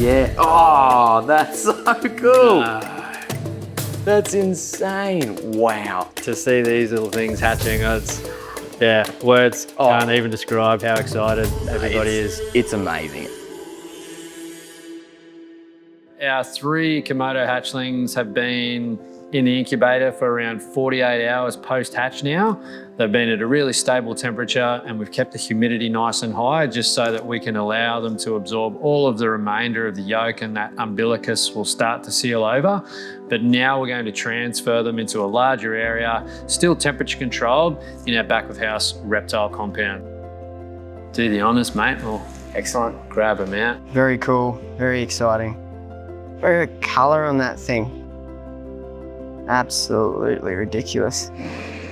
Yeah. Oh, that's so cool. That's insane. Wow. To see these little things hatching, words can't even describe how excited everybody is. It's amazing. Our 3 Komodo hatchlings have been in the incubator for around 48 hours post-hatch now. They've been at a really stable temperature and we've kept the humidity nice and high just so that we can allow them to absorb all of the remainder of the yolk, and that umbilicus will start to seal over. But now we're going to transfer them into a larger area, still temperature controlled, in our back of house reptile compound. Do the honours, mate. We'll grab them out. Very cool, very exciting. Very good colour on that thing. Absolutely ridiculous.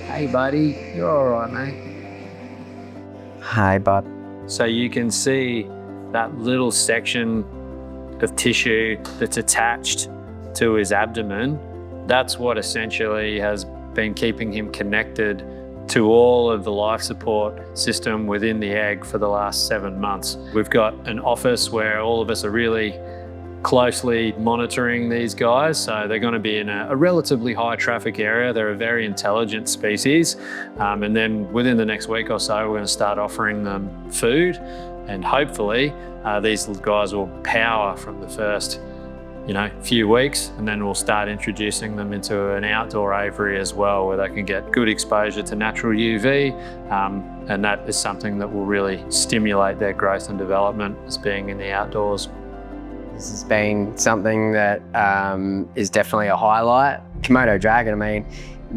Hey buddy, you're all right, mate. Hi, bud. So you can see that little section of tissue that's attached to his abdomen. That's what essentially has been keeping him connected to all of the life support system within the egg for the last 7 months. We've got an office where all of us are really closely monitoring these guys. So they're going to be in a relatively high traffic area. They're a very intelligent species. And then within the next week or so, we're going to start offering them food. And hopefully these guys will power from the first few weeks, and then we'll start introducing them into an outdoor aviary as well, where they can get good exposure to natural UV. And that is something that will really stimulate their growth and development as being in the outdoors. This has been something that is definitely a highlight. Komodo dragon, I mean,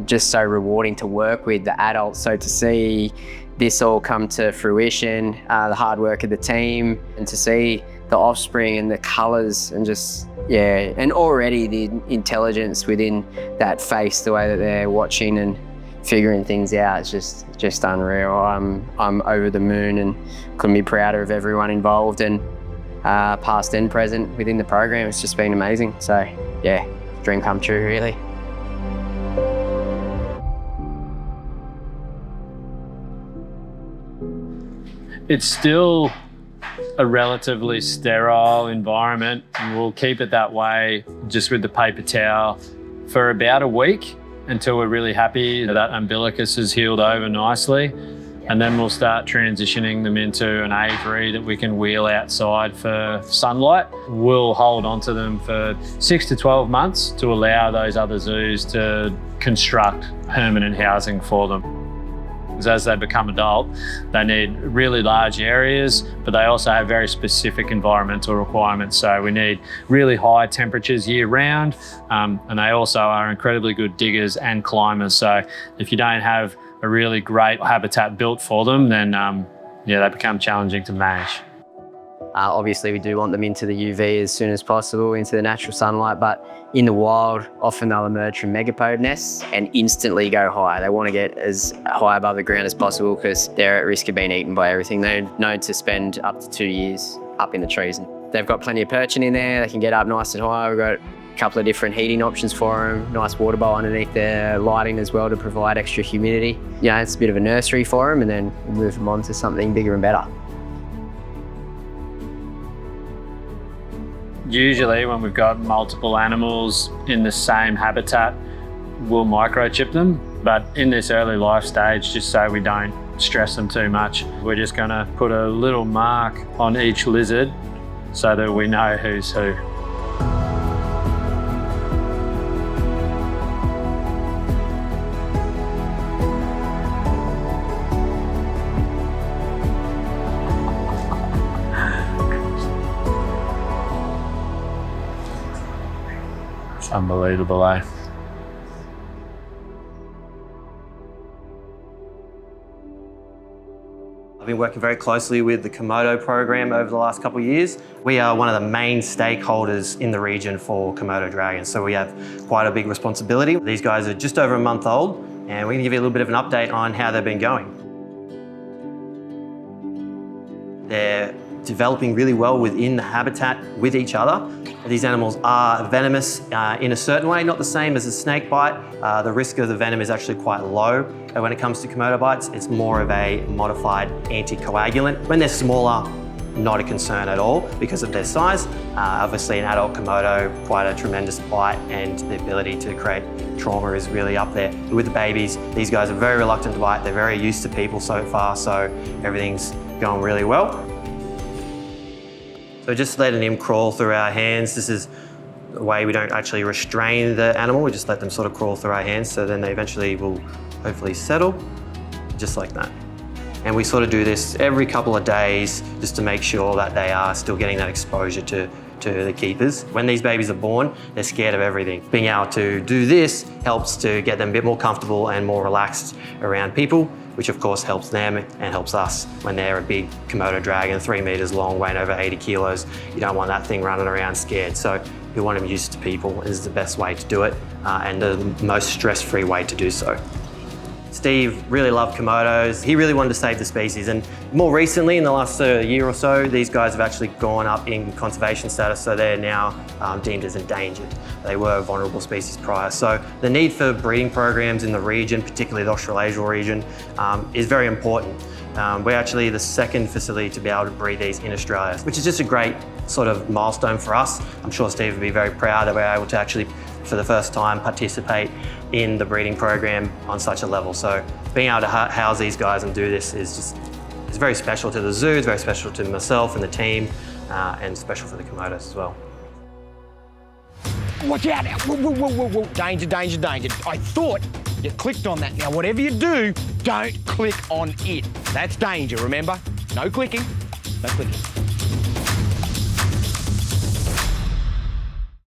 just so rewarding to work with the adults. So to see this all come to fruition, the hard work of the team, and to see the offspring and the colours and just, and already the intelligence within that face, the way that they're watching and figuring things out, it's just unreal. I'm over the moon and couldn't be prouder of everyone involved, and past and present within the program. It's just been amazing. So yeah, dream come true really. It's still a relatively sterile environment, and we'll keep it that way just with the paper towel for about a week until we're really happy that umbilicus has healed over nicely. And then we'll start transitioning them into an aviary that we can wheel outside for sunlight. We'll hold on to them for 6 to 12 months to allow those other zoos to construct permanent housing for them. Because as they become adult, they need really large areas, but they also have very specific environmental requirements. So we need really high temperatures year round, and they also are incredibly good diggers and climbers. So if you don't have a really great habitat built for them, then they become challenging to manage. Obviously we do want them into the UV as soon as possible, into the natural sunlight, but in the wild, often they'll emerge from megapode nests and instantly go high. They want to get as high above the ground as possible because they're at risk of being eaten by everything. They're known to spend up to 2 years up in the trees. They've got plenty of perching in there. They can get up nice and high. We've got a couple of different heating options for them. Nice water bowl underneath their lighting as well to provide extra humidity. It's a bit of a nursery for them, and then we'll move them on to something bigger and better. Usually when we've got multiple animals in the same habitat, we'll microchip them. But in this early life stage, just so we don't stress them too much, we're just gonna put a little mark on each lizard so that we know who's who. Unbelievable, eh? I've been working very closely with the Komodo program over the last couple of years. We are one of the main stakeholders in the region for Komodo dragons, so we have quite a big responsibility. These guys are just over a month old, and we're going to give you a little bit of an update on how they've been going. They're developing really well within the habitat with each other. These animals are venomous in a certain way, not the same as a snake bite. The risk of the venom is actually quite low. When it comes to Komodo bites, it's more of a modified anticoagulant. When they're smaller, not a concern at all because of their size. Obviously an adult Komodo, quite a tremendous bite, and the ability to create trauma is really up there. With the babies, these guys are very reluctant to bite. They're very used to people so far, so everything's going really well. So just letting him crawl through our hands. This is a way we don't actually restrain the animal. We just let them sort of crawl through our hands, so then they eventually will hopefully settle, just like that. And we sort of do this every couple of days just to make sure that they are still getting that exposure to the keepers. When these babies are born, they're scared of everything. Being able to do this helps to get them a bit more comfortable and more relaxed around people, which of course helps them and helps us. When they're a big Komodo dragon, 3 meters long, weighing over 80 kilos, you don't want that thing running around scared. So you want them used to people. This is the best way to do it and the most stress-free way to do so. Steve really loved Komodos. He really wanted to save the species, and more recently, in the last year or so, these guys have actually gone up in conservation status, so they're now deemed as endangered. They were a vulnerable species prior. So the need for breeding programs in the region, particularly the Australasian region, is very important. We're actually the second facility to be able to breed these in Australia, which is just a great sort of milestone for us. I'm sure Steve would be very proud that we're able to actually, for the first time, participate in the breeding program on such a level. So being able to house these guys and do this is very special to the zoo, it's very special to myself and the team, and special for the Komodos as well. Watch out! Whoa, whoa, whoa, whoa, whoa. Danger, danger, danger. I thought you clicked on that. Now, whatever you do, don't click on it. That's danger, remember? No clicking, no clicking.